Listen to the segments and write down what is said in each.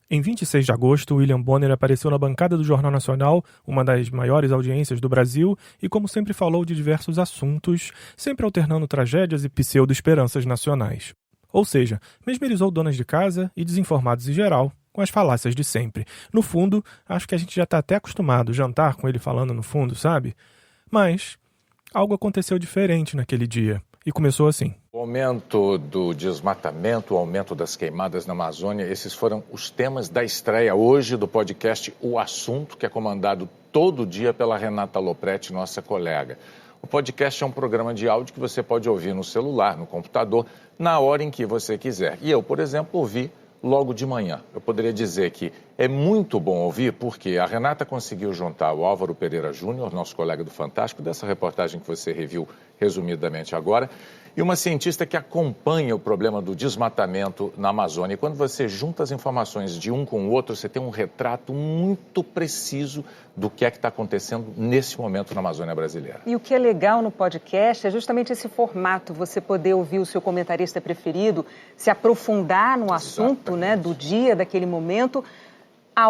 Em 26 de agosto, William Bonner apareceu na bancada do Jornal Nacional, uma das maiores audiências do Brasil, e como sempre falou de diversos assuntos, sempre alternando tragédias e pseudo-esperanças nacionais. Ou seja, mesmerizou donas de casa e desinformados em geral, com as falácias de sempre. No fundo, acho que a gente já está até acostumado a jantar com ele falando no fundo, sabe? Mas algo aconteceu diferente naquele dia, e começou assim. O aumento do desmatamento, o aumento das queimadas na Amazônia, esses foram os temas da estreia hoje do podcast O Assunto, que é comandado todo dia pela Renata Lopretti, nossa colega. O podcast é um programa de áudio que você pode ouvir no celular, no computador, na hora em que você quiser. E eu, por exemplo, ouvi logo de manhã. Eu poderia dizer que é muito bom ouvir porque a Renata conseguiu juntar o Álvaro Pereira Júnior, nosso colega do Fantástico, dessa reportagem que você reviu resumidamente agora, e uma cientista que acompanha o problema do desmatamento na Amazônia. E quando você junta as informações de um com o outro, você tem um retrato muito preciso do que é que está acontecendo nesse momento na Amazônia brasileira. E o que é legal no podcast é justamente esse formato, você poder ouvir o seu comentarista preferido, se aprofundar no assunto, né, do dia, daquele momento,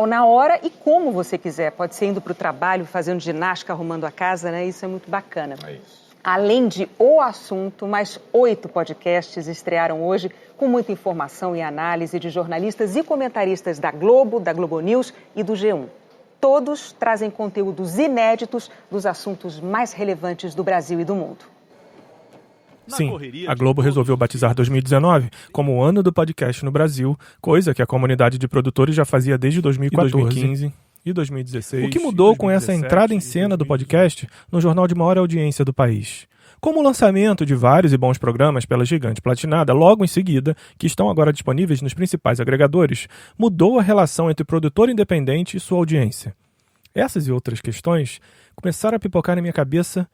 na hora e como você quiser. Pode ser indo para o trabalho, fazendo ginástica, arrumando a casa, né? Isso é muito bacana. É isso. Além de O Assunto, mais 8 podcasts estrearam hoje com muita informação e análise de jornalistas e comentaristas da Globo, da Globo News e do G1. Todos trazem conteúdos inéditos dos assuntos mais relevantes do Brasil e do mundo. Sim, a Globo resolveu batizar 2019 como o ano do podcast no Brasil, coisa que a comunidade de produtores já fazia desde 2014. 2015. E 2016. O que mudou com essa entrada em cena do podcast no jornal de maior audiência do país? Como o lançamento de vários e bons programas pela gigante Platinada, logo em seguida, que estão agora disponíveis nos principais agregadores, mudou a relação entre o produtor independente e sua audiência. Essas e outras questões começaram a pipocar na minha cabeça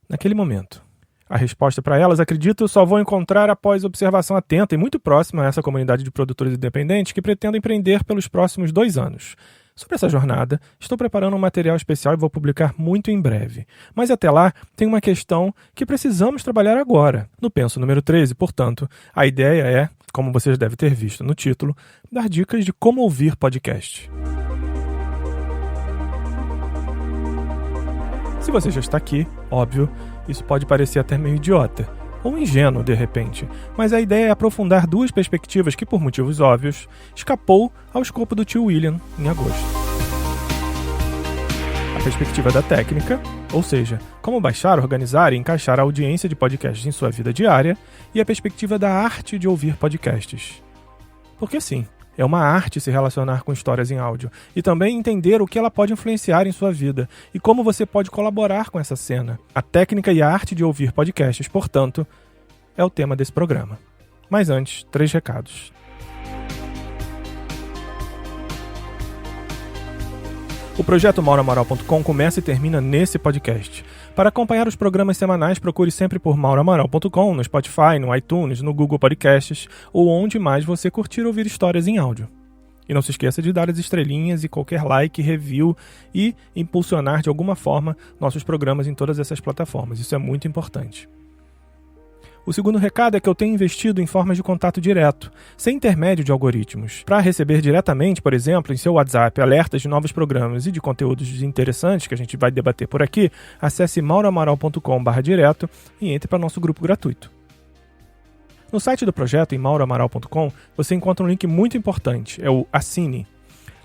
naquele momento. A resposta para elas, acredito, só vou encontrar após observação atenta e muito próxima a essa comunidade de produtores independentes que pretendo empreender pelos próximos 2 anos. Sobre essa jornada, estou preparando um material especial e vou publicar muito em breve. Mas até lá, tem uma questão que precisamos trabalhar agora. No Penso número 13, portanto, a ideia é, como vocês devem ter visto no título, dar dicas de como ouvir podcast. Se você já está aqui, óbvio, isso pode parecer até meio idiota, ou ingênuo de repente, mas a ideia é aprofundar 2 perspectivas que, por motivos óbvios, escapou ao escopo do tio William em agosto. A perspectiva da técnica, ou seja, como baixar, organizar e encaixar a audiência de podcasts em sua vida diária, e a perspectiva da arte de ouvir podcasts. Porque sim, é uma arte se relacionar com histórias em áudio e também entender o que ela pode influenciar em sua vida e como você pode colaborar com essa cena. A técnica e a arte de ouvir podcasts, portanto, é o tema desse programa. Mas antes, 3 recados. O projeto mauramaral.com começa e termina nesse podcast. Para acompanhar os programas semanais, procure sempre por mauramaral.com, no Spotify, no iTunes, no Google Podcasts ou onde mais você curtir ouvir histórias em áudio. E não se esqueça de dar as estrelinhas e qualquer like, review e impulsionar de alguma forma nossos programas em todas essas plataformas. Isso é muito importante. O segundo recado é que eu tenho investido em formas de contato direto, sem intermédio de algoritmos. Para receber diretamente, por exemplo, em seu WhatsApp, alertas de novos programas e de conteúdos interessantes que a gente vai debater por aqui, acesse mauramaral.com/direto e entre para nosso grupo gratuito. No site do projeto, em mauramaral.com, você encontra um link muito importante, é o Assine.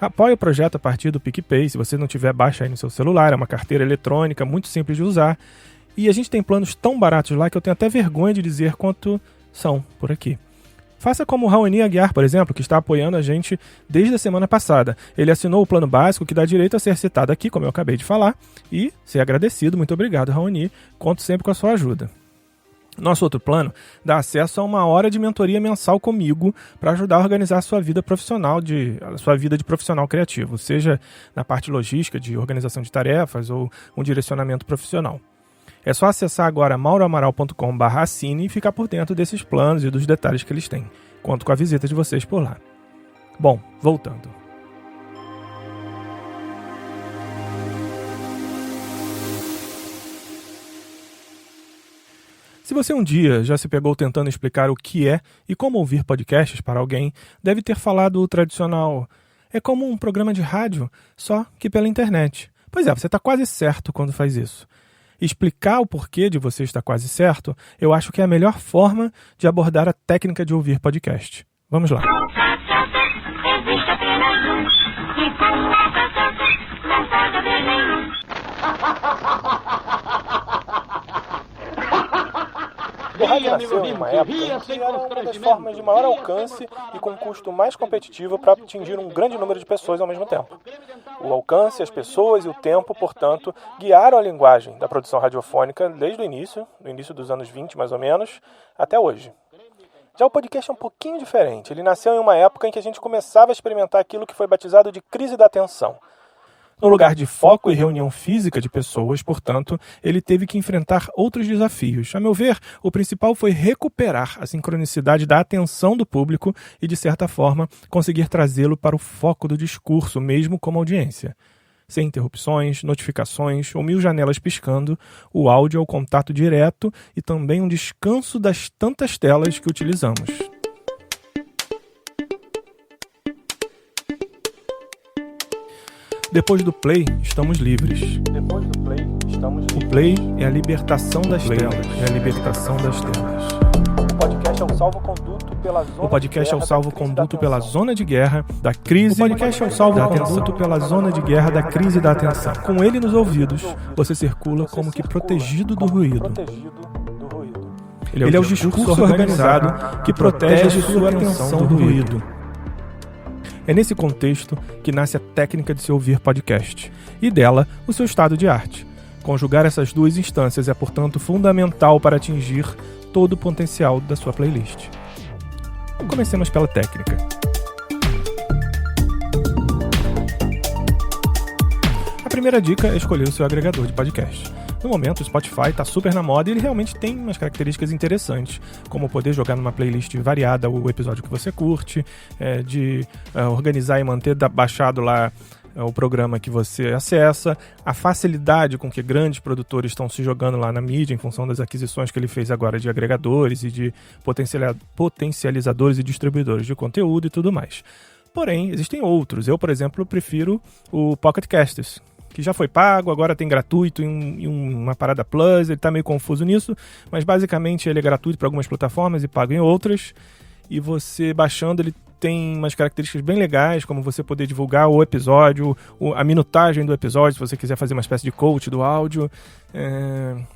Apoie o projeto a partir do PicPay, se você não tiver, baixa aí no seu celular, é uma carteira eletrônica muito simples de usar. E a gente tem planos tão baratos lá que eu tenho até vergonha de dizer quanto são por aqui. Faça como o Raoni Aguiar, por exemplo, que está apoiando a gente desde a semana passada. Ele assinou o plano básico que dá direito a ser citado aqui, como eu acabei de falar, e ser agradecido. Muito obrigado, Raoni. Conto sempre com a sua ajuda. Nosso outro plano dá acesso a 1 hora de mentoria mensal comigo para ajudar a organizar a sua vida profissional, a sua vida de profissional criativo, seja na parte logística, de organização de tarefas ou um direcionamento profissional. É só acessar agora mauramaral.com/assine e ficar por dentro desses planos e dos detalhes que eles têm. Conto com a visita de vocês por lá. Bom, voltando. Se você um dia já se pegou tentando explicar o que é e como ouvir podcasts para alguém, deve ter falado o tradicional: É como um programa de rádio, só que pela internet. Pois é, você está quase certo quando faz isso. Explicar o porquê de você estar quase certo, eu acho que é a melhor forma de abordar a técnica de ouvir podcast. Vamos lá. Existe apenas um, e com essa certa, não pode haver nenhum. O rádio nasceu em uma época em que era uma das formas de maior alcance e com custo mais competitivo para atingir um grande número de pessoas ao mesmo tempo. O alcance, as pessoas e o tempo, portanto, guiaram a linguagem da produção radiofônica desde o início, no início dos anos 20 mais ou menos, até hoje. Já o podcast é um pouquinho diferente. Ele nasceu em uma época em que a gente começava a experimentar aquilo que foi batizado de crise da atenção. No lugar de foco e reunião física de pessoas, portanto, ele teve que enfrentar outros desafios. A meu ver, o principal foi recuperar a sincronicidade da atenção do público e, de certa forma, conseguir trazê-lo para o foco do discurso, mesmo como audiência. Sem interrupções, notificações ou 1000 janelas piscando, o áudio é o contato direto e também um descanso das tantas telas que utilizamos. Depois do play, estamos livres. Depois do play, estamos livres. O play é a libertação das telas. É a libertação das telas. O podcast é o salvo-conduto pela zona. O podcast é o salvo-conduto pela zona de guerra da crise. O podcast é o salvo-conduto pela zona de guerra da crise da atenção. Com ele nos ouvidos, você circula como que protegido do ruído. Ele é o discurso organizado que protege a sua atenção do ruído. É nesse contexto que nasce a técnica de se ouvir podcast, e dela, o seu estado de arte. Conjugar essas duas instâncias é, portanto, fundamental para atingir todo o potencial da sua playlist. Comecemos pela técnica. A primeira dica é escolher o seu agregador de podcast. No momento, o Spotify está super na moda e ele realmente tem umas características interessantes, como poder jogar numa playlist variada o episódio que você curte, de organizar e manter baixado lá o programa que você acessa, a facilidade com que grandes produtores estão se jogando lá na mídia em função das aquisições que ele fez agora de agregadores e de potencializadores e distribuidores de conteúdo e tudo mais. Porém, existem outros. Eu, por exemplo, prefiro o Pocket Casts, que já foi pago, agora tem gratuito em uma parada Plus, ele está meio confuso nisso, mas basicamente ele é gratuito para algumas plataformas e pago em outras, e você baixando ele tem umas características bem legais, como você poder divulgar o episódio, a minutagem do episódio, se você quiser fazer uma espécie de coach do áudio.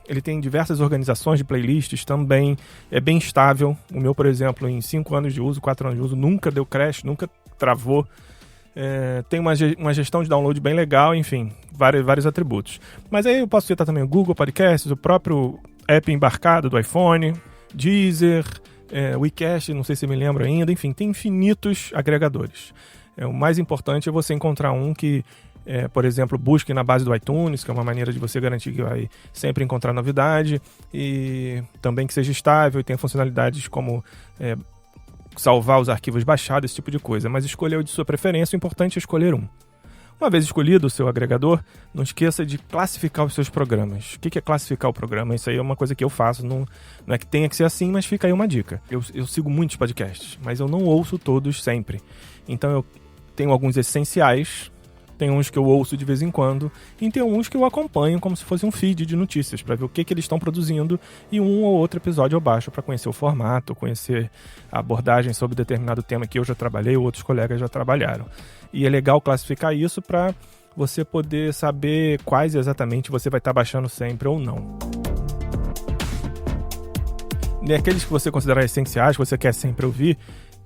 Ele tem diversas organizações de playlists também, é bem estável. O meu, por exemplo, em 5 anos de uso, 4 anos de uso, nunca deu crash, nunca travou. Tem uma gestão de download bem legal, enfim, vários atributos. Mas aí eu posso citar também o Google Podcasts, o próprio app embarcado do iPhone, Deezer, WeCast, não sei se me lembro ainda, enfim, tem infinitos agregadores. O mais importante é você encontrar um que, por exemplo, busque na base do iTunes, que é uma maneira de você garantir que vai sempre encontrar novidade, e também que seja estável e tenha funcionalidades como salvar os arquivos baixados, esse tipo de coisa. Mas escolha o de sua preferência, o importante é escolher um. Uma vez escolhido o seu agregador, não esqueça de classificar os seus programas. O que é classificar o programa? Isso aí é uma coisa que eu faço, não é que tenha que ser assim, mas fica aí uma dica. Eu sigo muitos podcasts, mas eu não ouço todos sempre. Então eu tenho alguns essenciais, tem uns que eu ouço de vez em quando, e tem uns que eu acompanho como se fosse um feed de notícias, para ver o que eles estão produzindo, e um ou outro episódio eu baixo para conhecer o formato, conhecer a abordagem sobre determinado tema que eu já trabalhei ou outros colegas já trabalharam. E é legal classificar isso para você poder saber quais exatamente você vai estar baixando sempre ou não. E aqueles que você considerar essenciais, que você quer sempre ouvir,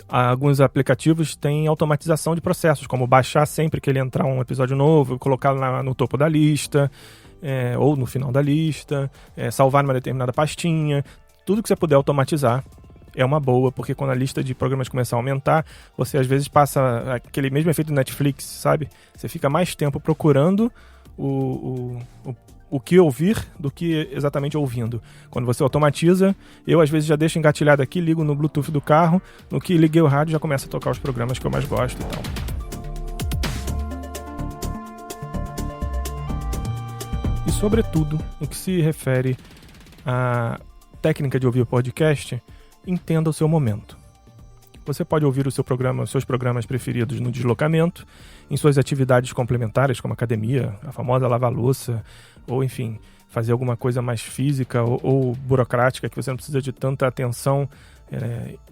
alguns aplicativos têm automatização de processos, como baixar sempre que ele entrar um episódio novo, colocar no topo da lista, ou no final da lista, salvar numa determinada pastinha. Tudo que você puder automatizar é uma boa, porque quando a lista de programas começar a aumentar, você às vezes passa aquele mesmo efeito do Netflix, sabe? Você fica mais tempo procurando o que ouvir do que exatamente ouvindo. Quando você automatiza, eu às vezes já deixo engatilhado aqui, ligo no Bluetooth do carro, no que liguei o rádio já começa a tocar os programas que eu mais gosto e tal. E sobretudo, no que se refere à técnica de ouvir o podcast, entenda o seu momento. Você pode ouvir os seus programas preferidos no deslocamento, em suas atividades complementares, como academia, a famosa lava-louça, ou enfim, fazer alguma coisa mais física ou burocrática, que você não precisa de tanta atenção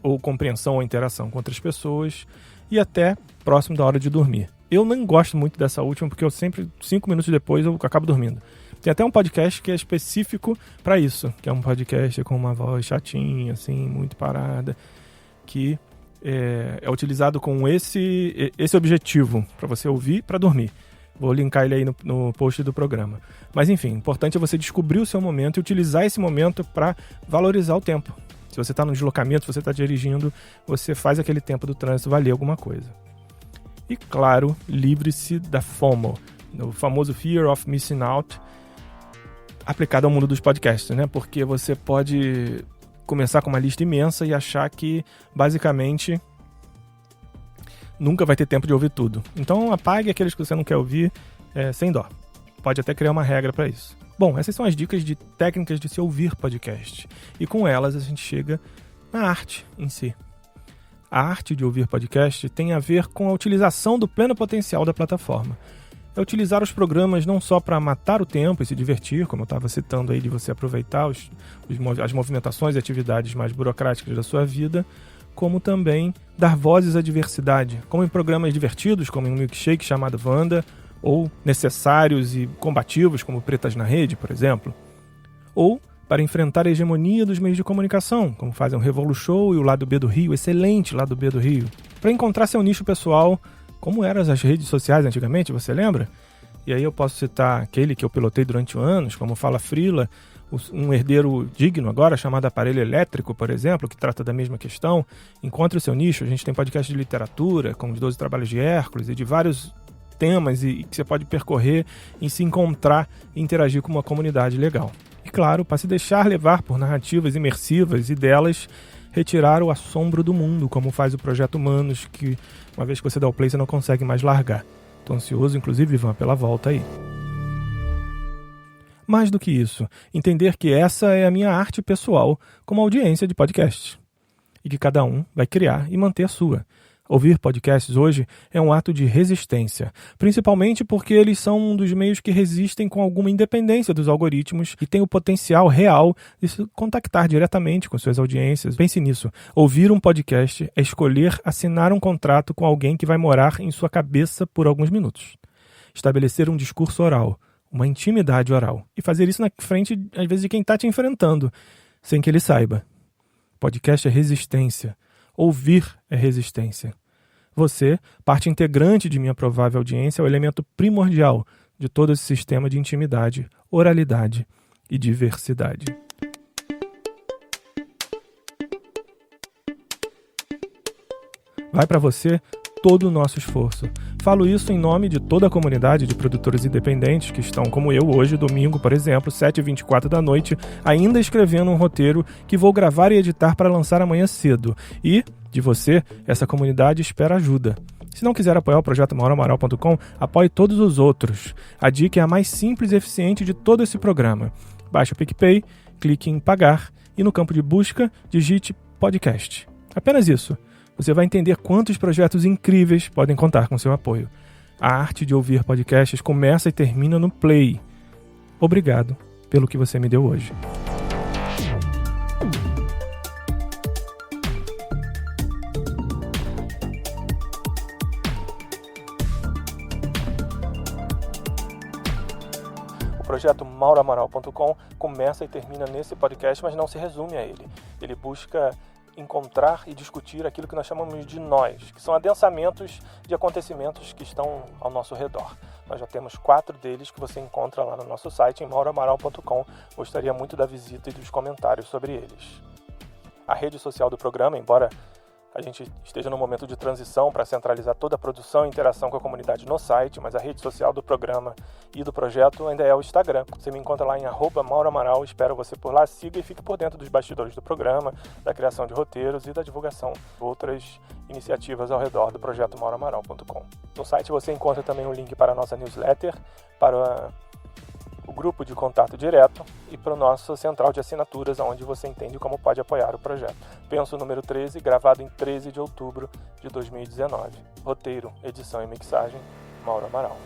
ou compreensão ou interação com outras pessoas, e até próximo da hora de dormir. Eu não gosto muito dessa última, porque eu sempre, 5 minutos depois, eu acabo dormindo. Tem até um podcast que é específico para isso, que é um podcast com uma voz chatinha, assim, muito parada, que é utilizado com esse objetivo, para você ouvir para dormir. Vou linkar ele aí no post do programa. Mas enfim, o importante é você descobrir o seu momento e utilizar esse momento para valorizar o tempo. Se você está no deslocamento, se você está dirigindo, você faz aquele tempo do trânsito valer alguma coisa. E claro, livre-se da FOMO, o famoso Fear of Missing Out, aplicado ao mundo dos podcasts, né? Porque você pode começar com uma lista imensa e achar que, basicamente, nunca vai ter tempo de ouvir tudo. Então, apague aqueles que você não quer ouvir sem dó. Pode até criar uma regra para isso. Bom, essas são as dicas de técnicas de se ouvir podcast. E com elas a gente chega na arte em si. A arte de ouvir podcast tem a ver com a utilização do pleno potencial da plataforma. É utilizar os programas não só para matar o tempo e se divertir, como eu estava citando aí, de você aproveitar as movimentações e atividades mais burocráticas da sua vida, como também dar vozes à diversidade, como em programas divertidos, como em um milkshake chamado Wanda, ou necessários e combativos, como Pretas na Rede, por exemplo. Ou para enfrentar a hegemonia dos meios de comunicação, como fazem o Revolu Show e o Lado B do Rio, excelente Lado B do Rio. Para encontrar seu nicho pessoal, como eram as redes sociais antigamente, você lembra? E aí eu posso citar aquele que eu pilotei durante anos, como Fala Frila, um herdeiro digno agora, chamado Aparelho Elétrico, por exemplo, que trata da mesma questão. Encontre o seu nicho. A gente tem podcast de literatura, como os 12 Trabalhos de Hércules, e de vários temas e que você pode percorrer e se encontrar e interagir com uma comunidade legal. E claro, para se deixar levar por narrativas imersivas e delas retirar o assombro do mundo, como faz o Projeto Humanos, que uma vez que você dá o play, você não consegue mais largar. Estou ansioso, inclusive, Ivan, pela volta aí. Mais do que isso, entender que essa é a minha arte pessoal como audiência de podcast. E que cada um vai criar e manter a sua. Ouvir podcasts hoje é um ato de resistência, principalmente porque eles são um dos meios que resistem com alguma independência dos algoritmos e têm o potencial real de se contactar diretamente com suas audiências. Pense nisso. Ouvir um podcast é escolher assinar um contrato com alguém que vai morar em sua cabeça por alguns minutos. Estabelecer um discurso oral, uma intimidade oral, e fazer isso na frente, às vezes, de quem está te enfrentando, sem que ele saiba. Podcast é resistência. Ouvir é resistência. Você, parte integrante de minha provável audiência, é o elemento primordial de todo esse sistema de intimidade, oralidade e diversidade. Vai para você todo o nosso esforço. Falo isso em nome de toda a comunidade de produtores independentes que estão, como eu, hoje, domingo, por exemplo, 7h24 da noite, ainda escrevendo um roteiro que vou gravar e editar para lançar amanhã cedo. E, de você, essa comunidade espera ajuda. Se não quiser apoiar o projeto mauramaral.com, apoie todos os outros. A dica é a mais simples e eficiente de todo esse programa. Baixe o PicPay, clique em pagar e no campo de busca, digite podcast. Apenas isso. Você vai entender quantos projetos incríveis podem contar com seu apoio. A arte de ouvir podcasts começa e termina no Play. Obrigado pelo que você me deu hoje. O projeto mauramaral.com começa e termina nesse podcast, mas não se resume a ele. Ele busca encontrar e discutir aquilo que nós chamamos de nós, que são adensamentos de acontecimentos que estão ao nosso redor. Nós já temos 4 deles que você encontra lá no nosso site, em mauramaral.com. Gostaria muito da visita e dos comentários sobre eles. A rede social do programa, embora a gente esteja num momento de transição para centralizar toda a produção e interação com a comunidade no site, mas a rede social do programa e do projeto ainda é o Instagram. Você me encontra lá em @mauramaral, espero você por lá, siga e fique por dentro dos bastidores do programa, da criação de roteiros e da divulgação de outras iniciativas ao redor do projeto mauramaral.com. No site você encontra também um link para a nossa newsletter, para o grupo de contato direto e para o nosso central de assinaturas, onde você entende como pode apoiar o projeto. Penso número 13, gravado em 13 de outubro de 2019. Roteiro, edição e mixagem, Mauro Amaral.